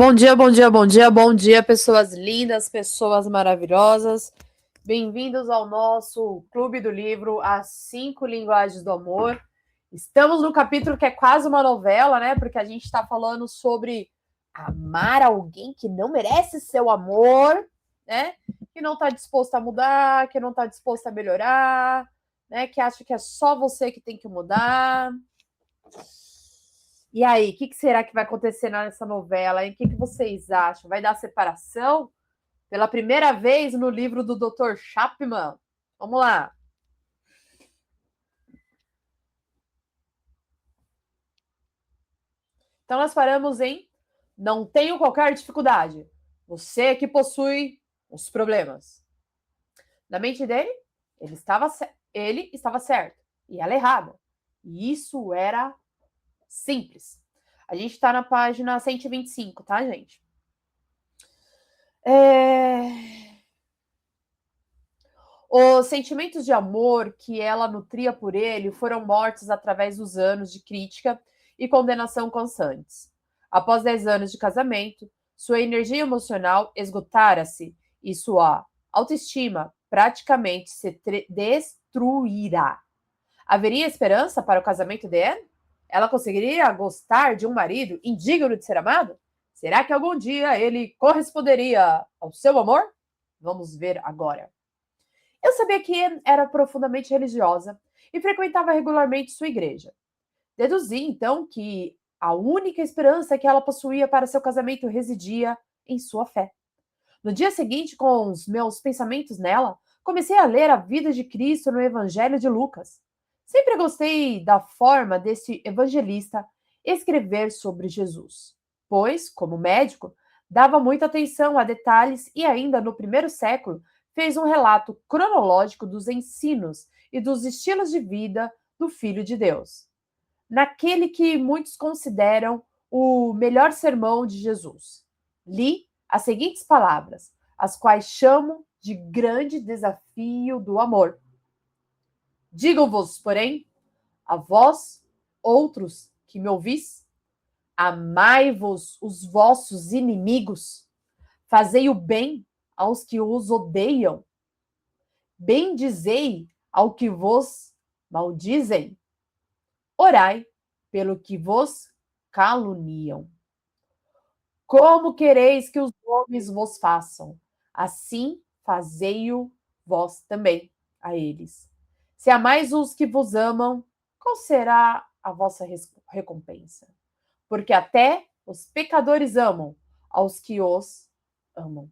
Bom dia, bom dia, bom dia, bom dia, pessoas lindas, pessoas maravilhosas. Bem-vindos ao nosso Clube do Livro, As 5 Linguagens do Amor. Estamos no capítulo que é quase uma novela, né? Porque a gente está falando sobre amar alguém que não merece seu amor, né? Que não está disposto a mudar, que não está disposto a melhorar, né? Que acha que é só você que tem que mudar. E aí, o que será que vai acontecer nessa novela? O que vocês acham? Vai dar separação? Pela primeira vez no livro do Dr. Chapman. Vamos lá. Então, nós paramos em não tenho qualquer dificuldade. Você que possui os problemas. Na mente dele, ele estava certo e ela errada. E isso era simples. A gente está na página 125, tá, gente? Os sentimentos de amor que ela nutria por ele foram mortos através dos anos de crítica e condenação constantes. Após 10 anos de casamento, sua energia emocional esgotara-se e sua autoestima praticamente se destruirá. Haveria esperança para o casamento de Anne? Ela conseguiria gostar de um marido indigno de ser amado? Será que algum dia ele corresponderia ao seu amor? Vamos ver agora. Eu sabia que era profundamente religiosa e frequentava regularmente sua igreja. Deduzi, então, que a única esperança que ela possuía para seu casamento residia em sua fé. No dia seguinte, com os meus pensamentos nela, comecei a ler a vida de Cristo no Evangelho de Lucas. Sempre gostei da forma desse evangelista escrever sobre Jesus, pois, como médico, dava muita atenção a detalhes e ainda no primeiro século fez um relato cronológico dos ensinos e dos estilos de vida do Filho de Deus, naquele que muitos consideram o melhor sermão de Jesus. Li as seguintes palavras, as quais chamo de grande desafio do amor. Digo-vos, porém, a vós, outros que me ouvis, amai-vos os vossos inimigos, fazei o bem aos que os odeiam, bendizei ao que vos maldizem, orai pelo que vos caluniam. Como quereis que os homens vos façam? Assim fazei-o vós também a eles. Se amais os que vos amam, qual será a vossa recompensa? Porque até os pecadores amam aos que os amam.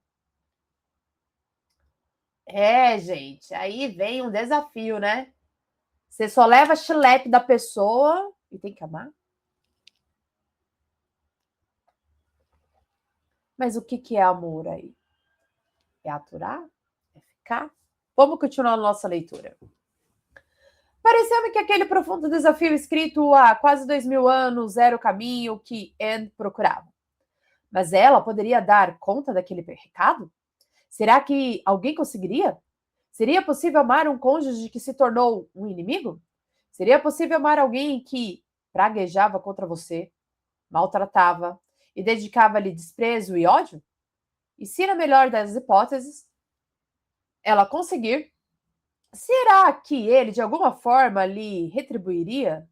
Gente, aí vem um desafio, né? Você só leva a chilepe da pessoa e tem que amar? Mas o que é amor aí? É aturar? É ficar? Vamos continuar a nossa leitura. Pareceu-me que aquele profundo desafio escrito há quase 2000 anos era o caminho que Anne procurava. Mas ela poderia dar conta daquele recado? Será que alguém conseguiria? Seria possível amar um cônjuge que se tornou um inimigo? Seria possível amar alguém que praguejava contra você, maltratava e dedicava-lhe desprezo e ódio? E se, na melhor das hipóteses, ela conseguir, será que ele, de alguma forma, lhe retribuiria?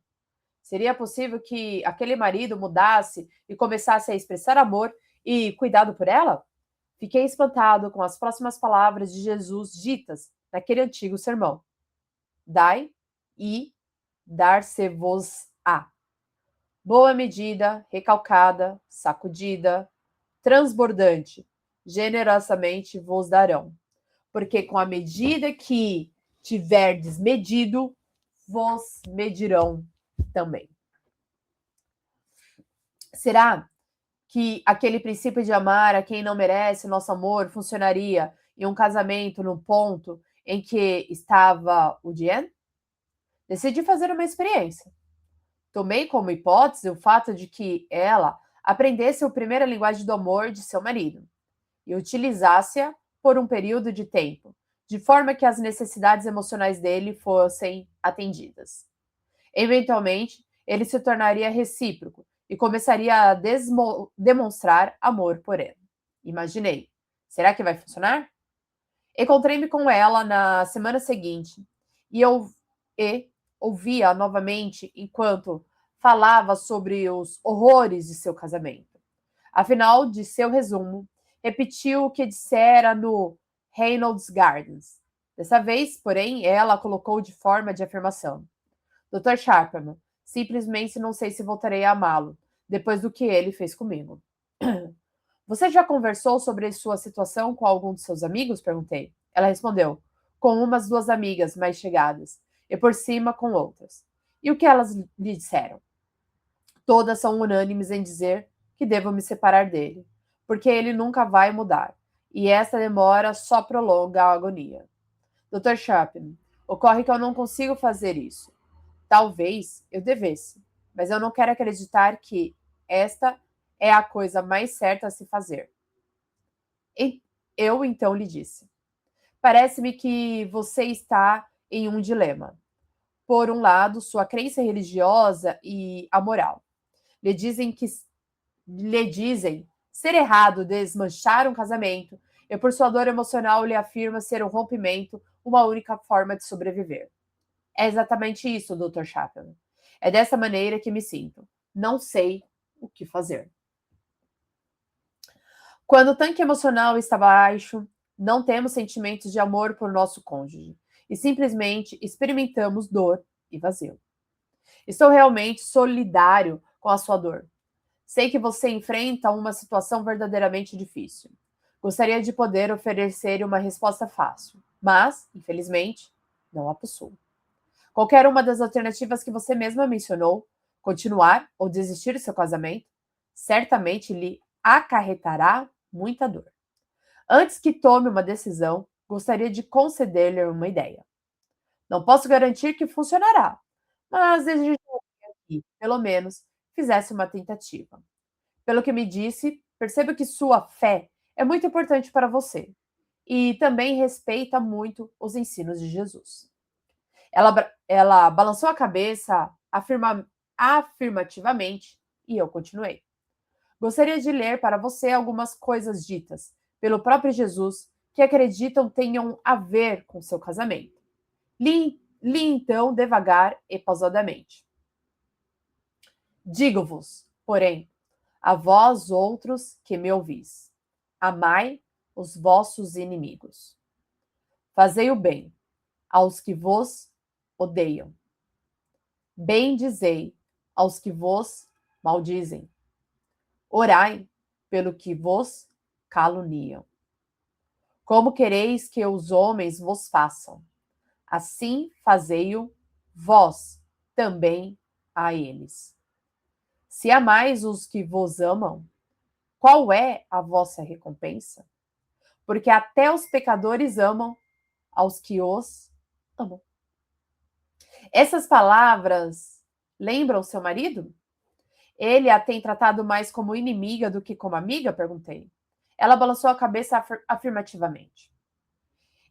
Seria possível que aquele marido mudasse e começasse a expressar amor e cuidado por ela? Fiquei espantado com as próximas palavras de Jesus ditas naquele antigo sermão. Dai e dar-se-vos-á. Boa medida, recalcada, sacudida, transbordante, generosamente vos darão. Porque com a medida que tiverdes medido, vos medirão também. Será que aquele princípio de amar a quem não merece nosso amor funcionaria em um casamento no ponto em que estava o Diane? Decidi fazer uma experiência. Tomei como hipótese o fato de que ela aprendesse a primeira linguagem do amor de seu marido e utilizasse-a por um período de tempo, de forma que as necessidades emocionais dele fossem atendidas. Eventualmente, ele se tornaria recíproco e começaria a demonstrar amor por ela. Imaginei. Será que vai funcionar? Encontrei-me com ela na semana seguinte e ouvia novamente enquanto falava sobre os horrores de seu casamento. Afinal de seu resumo, repetiu o que dissera no Reynolds Gardens. Dessa vez, porém, ela colocou de forma de afirmação. Dr. Sharperman, simplesmente não sei se voltarei a amá-lo, depois do que ele fez comigo. Você já conversou sobre sua situação com algum de seus amigos? Perguntei. Ela respondeu, com umas duas amigas mais chegadas, e por cima com outras. E o que elas lhe disseram? Todas são unânimes em dizer que devo me separar dele, porque ele nunca vai mudar, e essa demora só prolonga a agonia. Dr. Chapman, ocorre que eu não consigo fazer isso. Talvez eu devesse, mas eu não quero acreditar que esta é a coisa mais certa a se fazer. Eu então lhe disse: parece-me que você está em um dilema. Por um lado, sua crença religiosa e a moral lhe dizem ser errado desmanchar um casamento, e por sua dor emocional lhe afirma ser um rompimento uma única forma de sobreviver. É exatamente isso, Dr. Chapman. É dessa maneira que me sinto. Não sei o que fazer. Quando o tanque emocional está baixo, não temos sentimentos de amor por nosso cônjuge e simplesmente experimentamos dor e vazio. Estou realmente solidário com a sua dor. Sei que você enfrenta uma situação verdadeiramente difícil. Gostaria de poder oferecer uma resposta fácil, mas, infelizmente, não a possuo. Qualquer uma das alternativas que você mesma mencionou, continuar ou desistir do seu casamento, certamente lhe acarretará muita dor. Antes que tome uma decisão, gostaria de conceder-lhe uma ideia. Não posso garantir que funcionará, mas desejaria que, pelo menos, fizesse uma tentativa. Pelo que me disse, percebo que sua fé é muito importante para você e também respeita muito os ensinos de Jesus. Ela balançou a cabeça afirmativamente e eu continuei. Gostaria de ler para você algumas coisas ditas pelo próprio Jesus que acreditam tenham a ver com seu casamento. Li então devagar e pausadamente. Digo-vos, porém, a vós outros que me ouvis, amai os vossos inimigos. Fazei o bem aos que vos odeiam. Bendizei aos que vos maldizem. Orai pelo que vos caluniam. Como quereis que os homens vos façam? Assim fazei-o vós também a eles. Se amais os que vos amam, qual é a vossa recompensa? Porque até os pecadores amam aos que os amam. Essas palavras lembram seu marido? Ele a tem tratado mais como inimiga do que como amiga? Perguntei. Ela balançou a cabeça afirmativamente.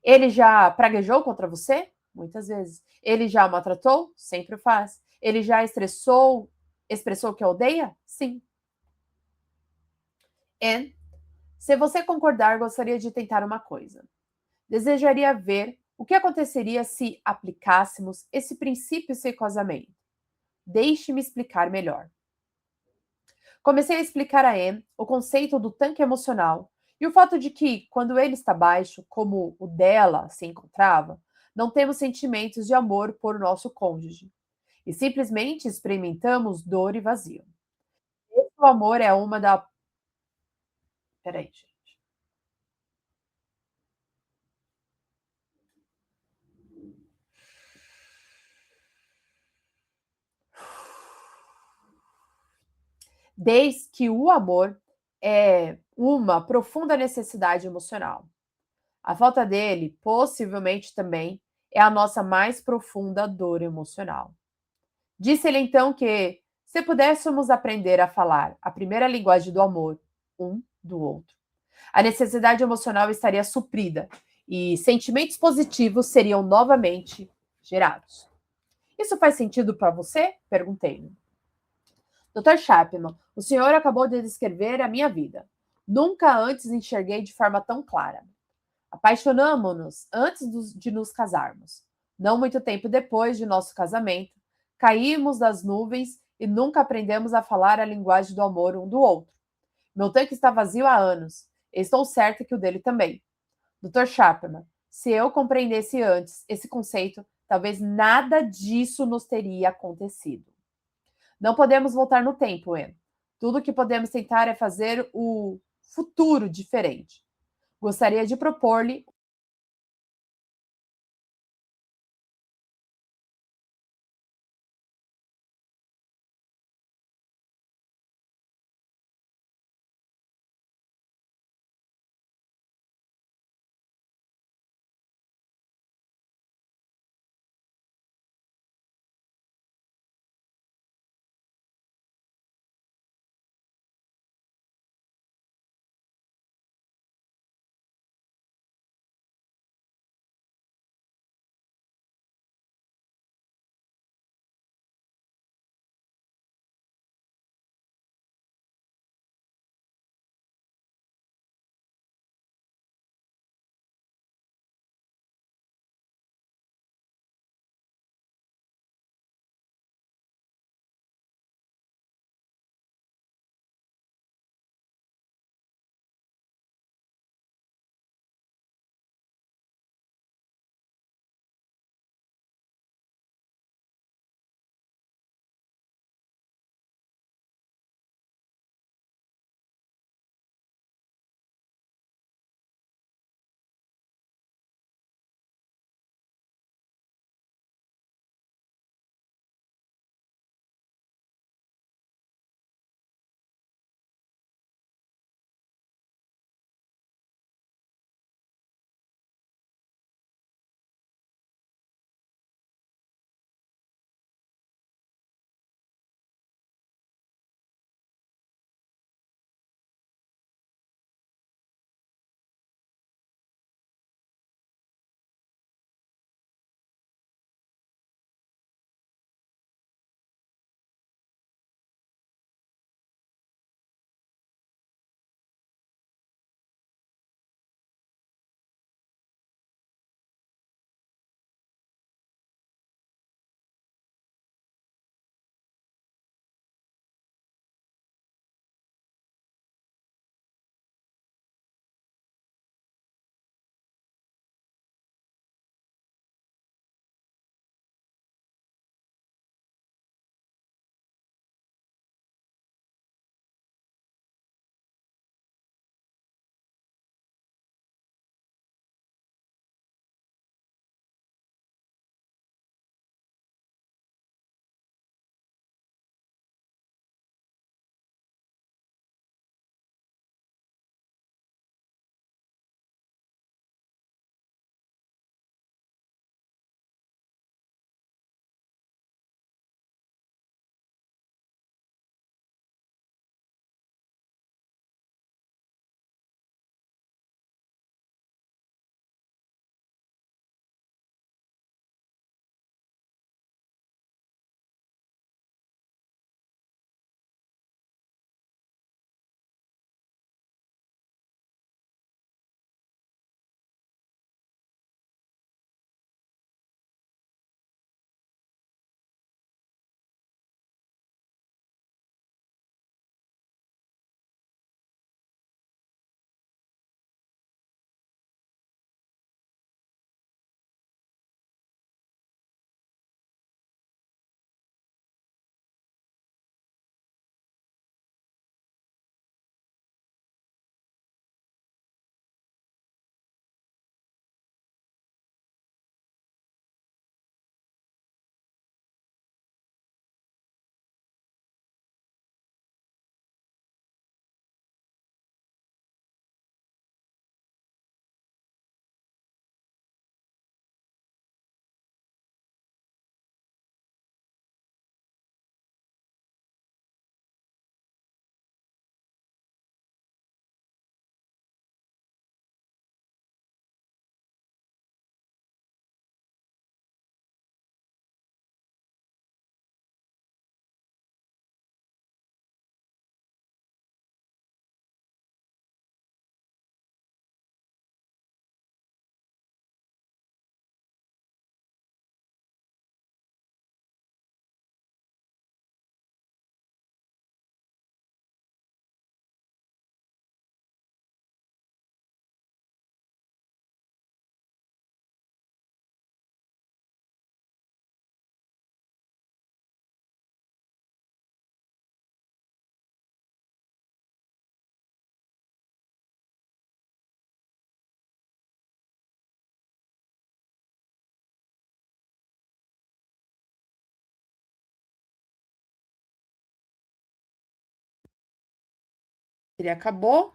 Ele já praguejou contra você? Muitas vezes. Ele já a maltratou? Sempre o faz. Ele já expressou que a odeia? Sim. E, se você concordar, gostaria de tentar uma coisa. Desejaria ver o que aconteceria se aplicássemos esse princípio em seu casamento. Deixe-me explicar melhor. Comecei a explicar a Anne o conceito do tanque emocional e o fato de que, quando ele está baixo, como o dela se encontrava, não temos sentimentos de amor por nosso cônjuge e simplesmente experimentamos dor e vazio. Esse amor é uma da. Peraí, gente. Desde que o amor é uma profunda necessidade emocional. A falta dele, possivelmente também, é a nossa mais profunda dor emocional. Disse-lhe então que, se pudéssemos aprender a falar a primeira linguagem do amor, um do outro, a necessidade emocional estaria suprida e sentimentos positivos seriam novamente gerados. Isso faz sentido para você? Perguntei-lhe. Dr. Chapman, o senhor acabou de descrever a minha vida. Nunca antes enxerguei de forma tão clara. Apaixonamo-nos antes de nos casarmos. Não muito tempo depois de nosso casamento, caímos das nuvens e nunca aprendemos a falar a linguagem do amor um do outro. Meu tanque está vazio há anos. Estou certa que o dele também. Dr. Chapman, se eu compreendesse antes esse conceito, talvez nada disso nos teria acontecido. Não podemos voltar no tempo, Anne. Tudo o que podemos tentar é fazer o futuro diferente. Gostaria de propor-lhe ele acabou.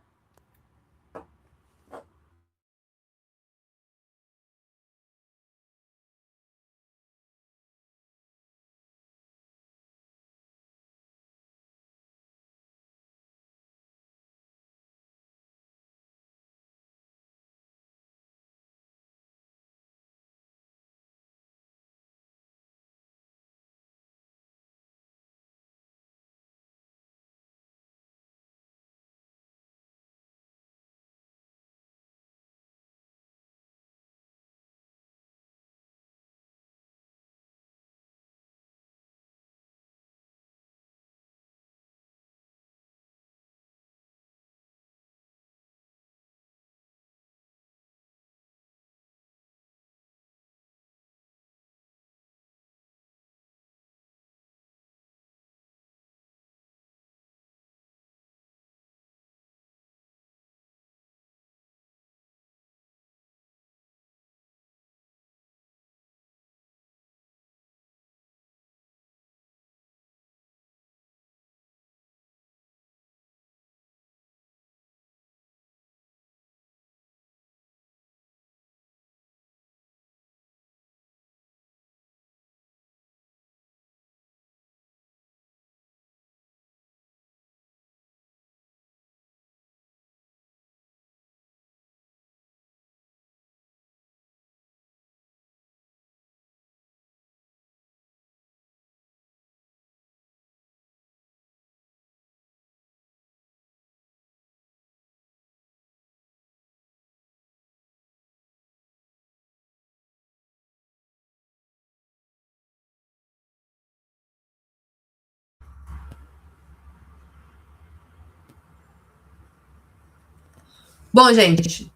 Bom, gente,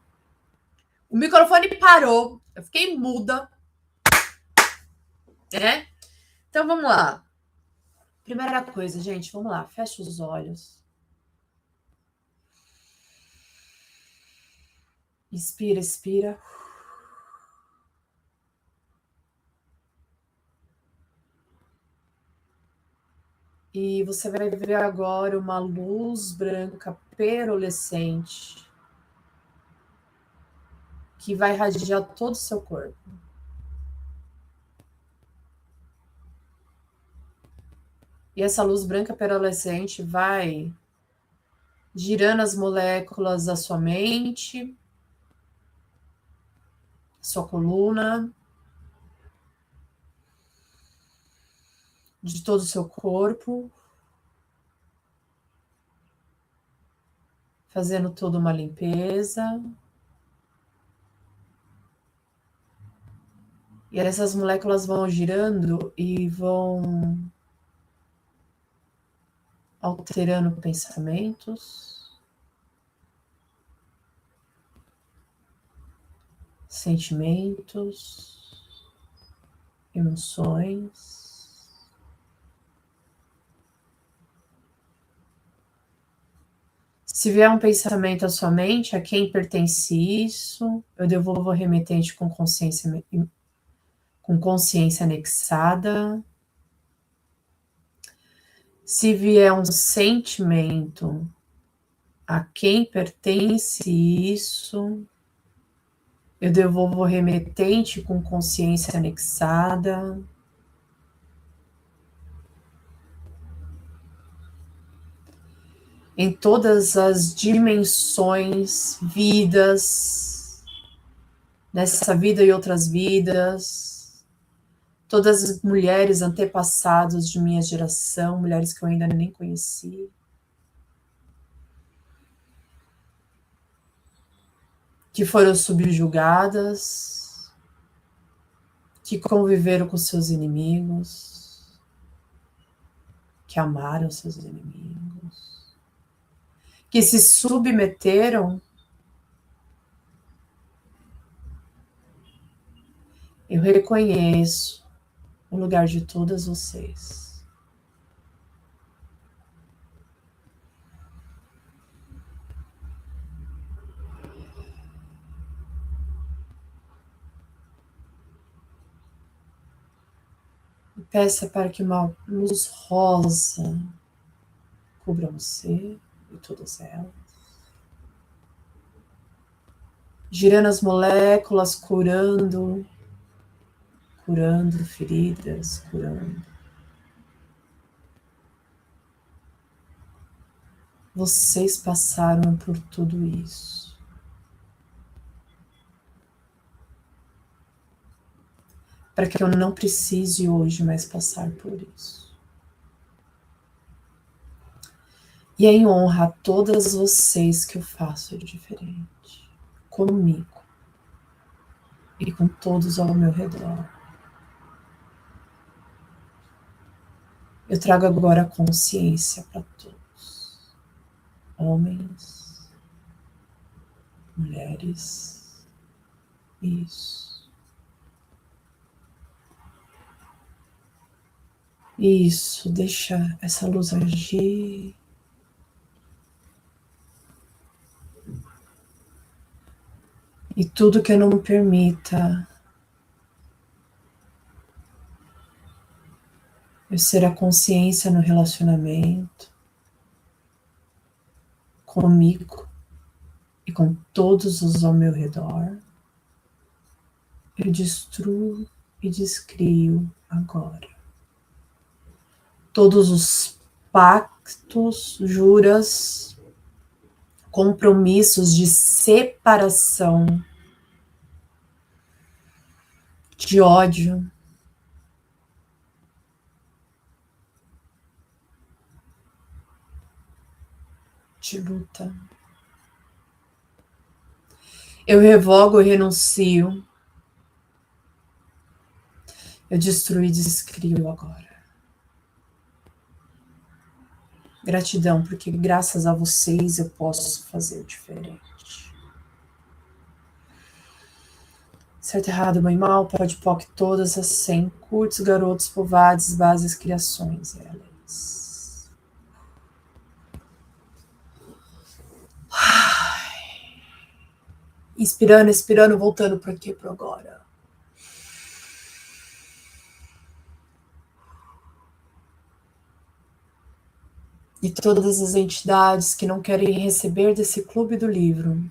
o microfone parou, eu fiquei muda, né? Então vamos lá. Primeira coisa, gente, vamos lá, fecha os olhos. Inspira, expira. E você vai ver agora uma luz branca perolescente que vai irradiar todo o seu corpo. E essa luz branca perolescente vai girando as moléculas da sua mente, sua coluna, de todo o seu corpo, fazendo toda uma limpeza. E essas moléculas vão girando e vão alterando pensamentos, sentimentos, emoções. Se vier um pensamento à sua mente, a quem pertence isso, eu devolvo o remetente com consciência anexada. Se vier um sentimento, a quem pertence isso, eu devolvo o remetente com consciência anexada. Em todas as dimensões, vidas, nessa vida e outras vidas, todas as mulheres antepassadas de minha geração, mulheres que eu ainda nem conheci, que foram subjugadas, que conviveram com seus inimigos, que amaram seus inimigos, que se submeteram. Eu reconheço o lugar de todas vocês. E peça para que uma luz rosa cubra você e todas elas. girando as moléculas, curando feridas, curando. Vocês passaram por tudo isso. Para que eu não precise hoje mais passar por isso. E é em honra a todas vocês que eu faço diferente. Comigo. E com todos ao meu redor. Eu trago agora a consciência para todos. Homens, mulheres. Isso. Isso, deixa essa luz agir. E tudo que eu não me permita eu ser a consciência no relacionamento, comigo e com todos os ao meu redor, eu destruo e descrio agora. Todos os pactos, juras, compromissos de separação, de ódio, de luta. Eu revogo e renuncio. Eu destruo e descrio agora. Gratidão, porque graças a vocês eu posso fazer diferente. Certo, errado, bem, mal, pode, poc, todas as 100, curtos, garotos, povades, bases, criações, elas. Inspirando, expirando, voltando para aqui, para agora. E todas as entidades que não querem receber desse clube do livro,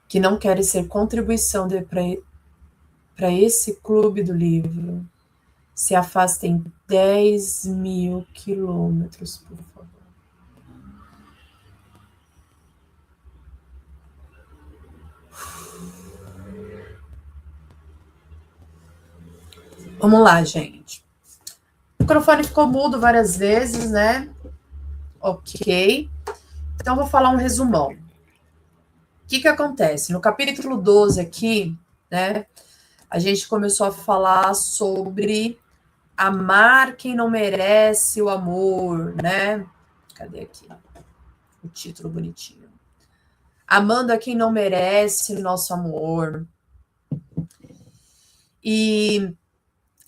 que não querem ser contribuição para esse clube do livro, se afastem 10.000 quilômetros, por favor. Vamos lá, gente. O microfone ficou mudo várias vezes, né? Ok. Então, vou falar um resumão. O que acontece? No capítulo 12 aqui, né? A gente começou a falar sobre amar quem não merece o amor, né? Cadê aqui? O título bonitinho. Amando a quem não merece o nosso amor. E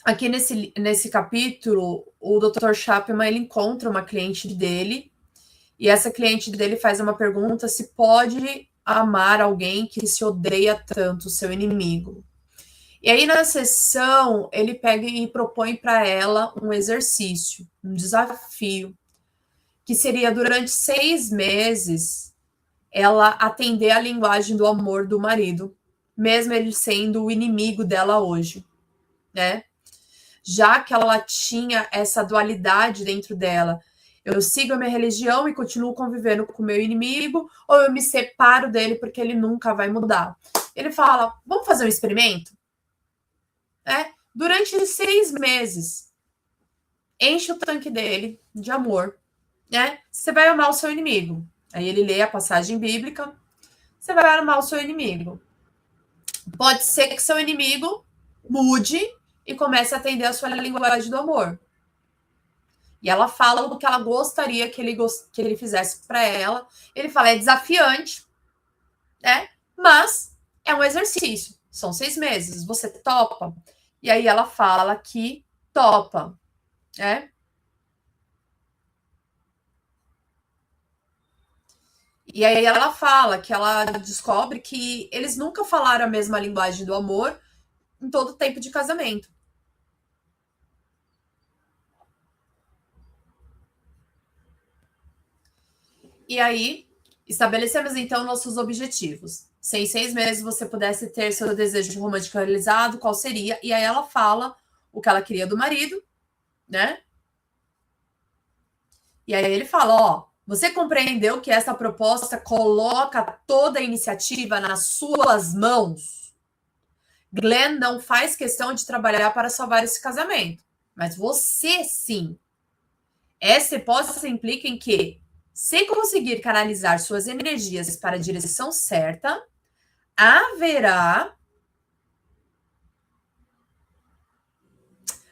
aqui nesse capítulo, o Dr. Chapman, ele encontra uma cliente dele, e essa cliente dele faz uma pergunta se pode amar alguém que se odeia tanto, seu inimigo. E aí, na sessão, ele pega e propõe para ela um exercício, um desafio, que seria durante 6 meses ela atender a linguagem do amor do marido, mesmo ele sendo o inimigo dela hoje, né? Já que ela tinha essa dualidade dentro dela. Eu sigo a minha religião e continuo convivendo com o meu inimigo, ou eu me separo dele porque ele nunca vai mudar. Ele fala, vamos fazer um experimento? Durante 6 meses, enche o tanque dele de amor, né? Você vai amar o seu inimigo. Aí ele lê a passagem bíblica, você vai amar o seu inimigo. Pode ser que seu inimigo mude e comece a atender a sua linguagem do amor. E ela fala o que ela gostaria que ele fizesse para ela. Ele fala, é desafiante, né? Mas é um exercício. São 6 meses. Você topa? E aí ela fala que topa, né? E aí ela fala que ela descobre que eles nunca falaram a mesma linguagem do amor em todo o tempo de casamento. E aí Estabelecemos, então, nossos objetivos. Se em 6 meses você pudesse ter seu desejo romântico realizado, qual seria? E aí ela fala o que ela queria do marido, né? E aí ele fala, ó, você compreendeu que essa proposta coloca toda a iniciativa nas suas mãos? Glenn não faz questão de trabalhar para salvar esse casamento, mas você sim. Essa hipótese implica em que, se conseguir canalizar suas energias para a direção certa, haverá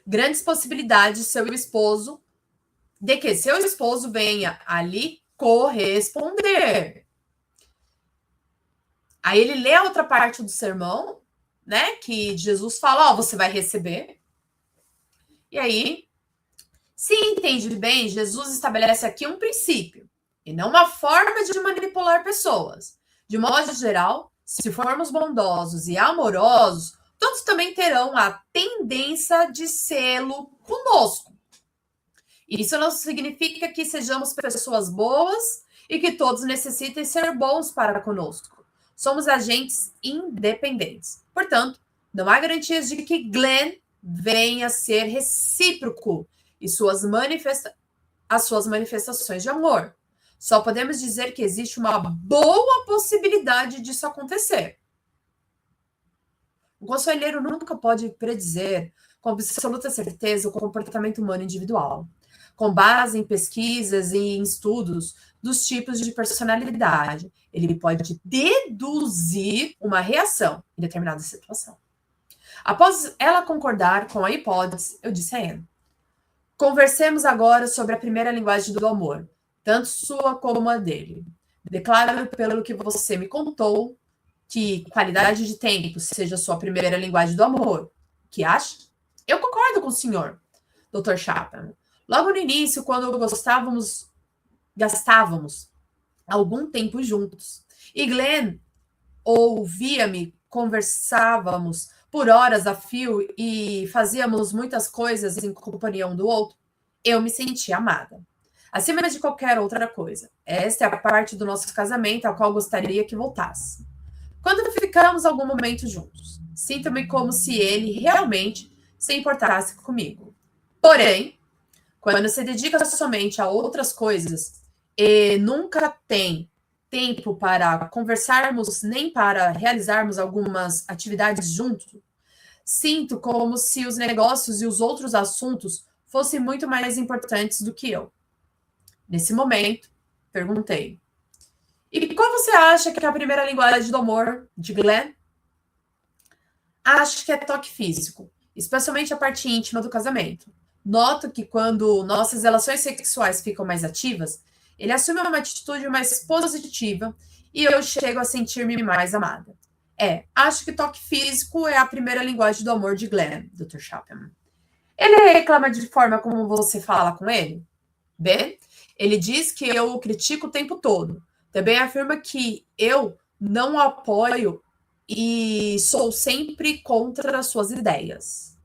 grandes possibilidades de que seu esposo venha a lhe corresponder. Aí ele lê a outra parte do sermão, né? Que Jesus fala, ó, você vai receber. E aí, se entende bem, Jesus estabelece aqui um princípio e não uma forma de manipular pessoas. De modo geral, se formos bondosos e amorosos, todos também terão a tendência de sê-lo conosco. Isso não significa que sejamos pessoas boas e que todos necessitem ser bons para conosco. Somos agentes independentes. Portanto, não há garantias de que Glenn venha a ser recíproco e as suas manifestações de amor. Só podemos dizer que existe uma boa possibilidade disso acontecer. O conselheiro nunca pode predizer com absoluta certeza o comportamento humano individual, com base em pesquisas e em estudos dos tipos de personalidade. Ele pode deduzir uma reação em determinada situação. Após ela concordar com a hipótese, eu disse a Anne, conversemos agora sobre a primeira linguagem do amor, tanto sua como a dele. Declaro, pelo que você me contou, que qualidade de tempo seja sua primeira linguagem do amor. Que acha? Eu concordo com o senhor, Dr. Chapman. Logo no início, quando gastávamos algum tempo juntos, e Glenn ouvia-me, conversávamos por horas a fio e fazíamos muitas coisas em companhia um do outro, eu me sentia amada. Acima de qualquer outra coisa. Esta é a parte do nosso casamento a qual gostaria que voltasse. Quando ficamos algum momento juntos, sinto-me como se ele realmente se importasse comigo. Porém, quando se dedica somente a outras coisas e nunca tem tempo para conversarmos nem para realizarmos algumas atividades juntos, sinto como se os negócios e os outros assuntos fossem muito mais importantes do que eu. Nesse momento, perguntei, e qual você acha que é a primeira linguagem do amor de Glenn? Acho que é toque físico, especialmente a parte íntima do casamento. Noto que quando nossas relações sexuais ficam mais ativas, ele assume uma atitude mais positiva e eu chego a sentir-me mais amada. Acho que toque físico é a primeira linguagem do amor de Glenn, Dr. Chapman. Ele reclama de forma como você fala com ele? B. Ele diz que eu o critico o tempo todo. Também afirma que eu não o apoio e sou sempre contra as suas ideias.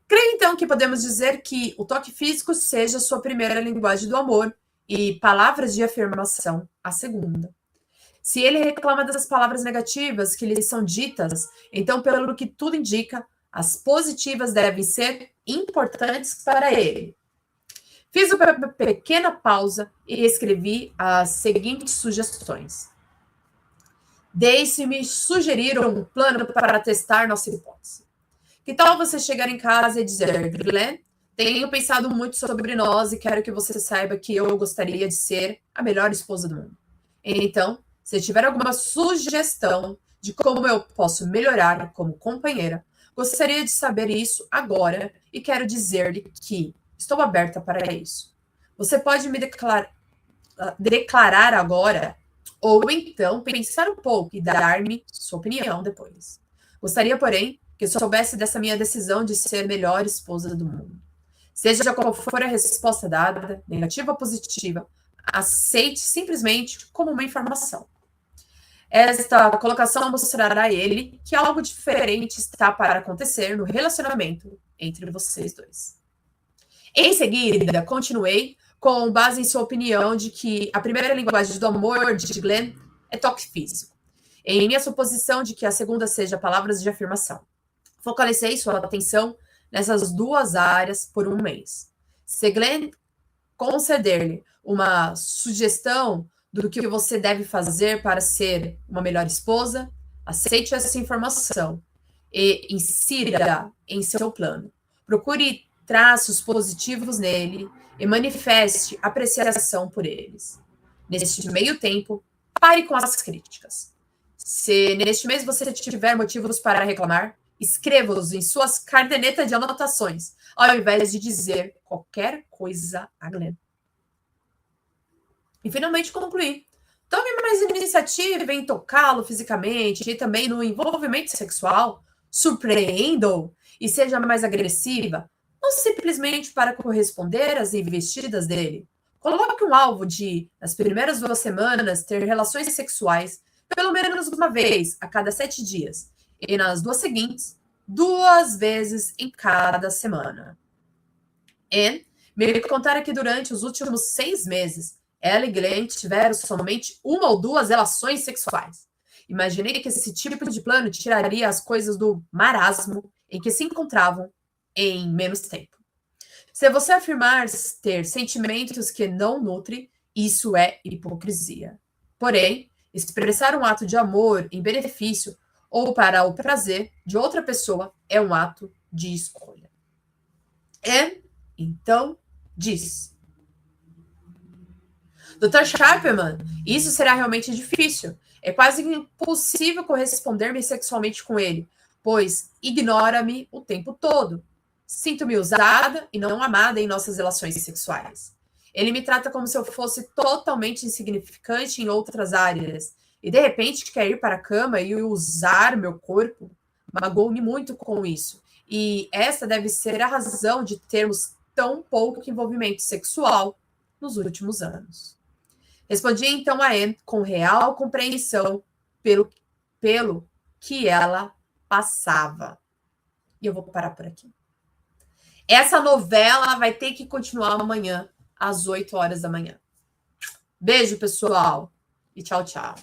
Creio, então, que podemos dizer que o toque físico seja sua primeira linguagem do amor e palavras de afirmação a segunda. Se ele reclama dessas palavras negativas que lhe são ditas, então, pelo que tudo indica, as positivas devem ser importantes para ele. Fiz uma pequena pausa e escrevi as seguintes sugestões. Deixe-me sugerir um plano para testar nossa hipótese. Que tal você chegar em casa e dizer, Glenn, tenho pensado muito sobre nós e quero que você saiba que eu gostaria de ser a melhor esposa do mundo. Então, se tiver alguma sugestão de como eu posso melhorar como companheira, gostaria de saber isso agora e quero dizer-lhe que estou aberta para isso. Você pode me declarar agora ou então pensar um pouco e dar-me sua opinião depois. Gostaria, porém, que soubesse dessa minha decisão de ser a melhor esposa do mundo. Seja qual for a resposta dada, negativa ou positiva, aceite simplesmente como uma informação. Esta colocação mostrará a ele que algo diferente está para acontecer no relacionamento entre vocês dois. Em seguida, continuei com base em sua opinião de que a primeira linguagem do amor de Glenn é toque físico. Em minha suposição de que a segunda seja palavras de afirmação. Focalizei sua atenção nessas duas áreas por um mês. Se Glenn conceder-lhe uma sugestão do que você deve fazer para ser uma melhor esposa, aceite essa informação e insira em seu plano. Procure traços positivos nele e manifeste apreciação por eles. Neste meio tempo, pare com as críticas. Se neste mês você tiver motivos para reclamar, escreva-os em suas cadernetas de anotações, ao invés de dizer qualquer coisa a Glenn. E finalmente concluí. Tome mais iniciativa em tocá-lo fisicamente e também no envolvimento sexual. Surpreenda-o e seja mais agressiva, não simplesmente para corresponder às investidas dele. Coloque um alvo de, nas primeiras 2 semanas, ter relações sexuais pelo menos uma vez a cada 7 dias, e nas 2 seguintes, 2 vezes em cada semana. E me contaram que durante os últimos 6 meses, ela e Glenn tiveram somente 1 ou 2 relações sexuais. Imaginei que esse tipo de plano tiraria as coisas do marasmo em que se encontravam em menos tempo. Se você afirmar ter sentimentos que não nutre, isso é hipocrisia. Porém, expressar um ato de amor em benefício ou para o prazer de outra pessoa é um ato de escolha. E, então, diz: Dr. Sharperman, isso será realmente difícil. É quase impossível corresponder-me sexualmente com ele, pois ignora-me o tempo todo. Sinto-me usada e não amada em nossas relações sexuais. Ele me trata como se eu fosse totalmente insignificante em outras áreas, e de repente quer ir para a cama e usar meu corpo. Magoou-me muito com isso, e essa deve ser a razão de termos tão pouco envolvimento sexual nos últimos anos. Respondi então a Anne com real compreensão pelo que ela passava. E eu vou parar por aqui. Essa novela vai ter que continuar amanhã, às 8 horas da manhã. Beijo, pessoal. E tchau, tchau.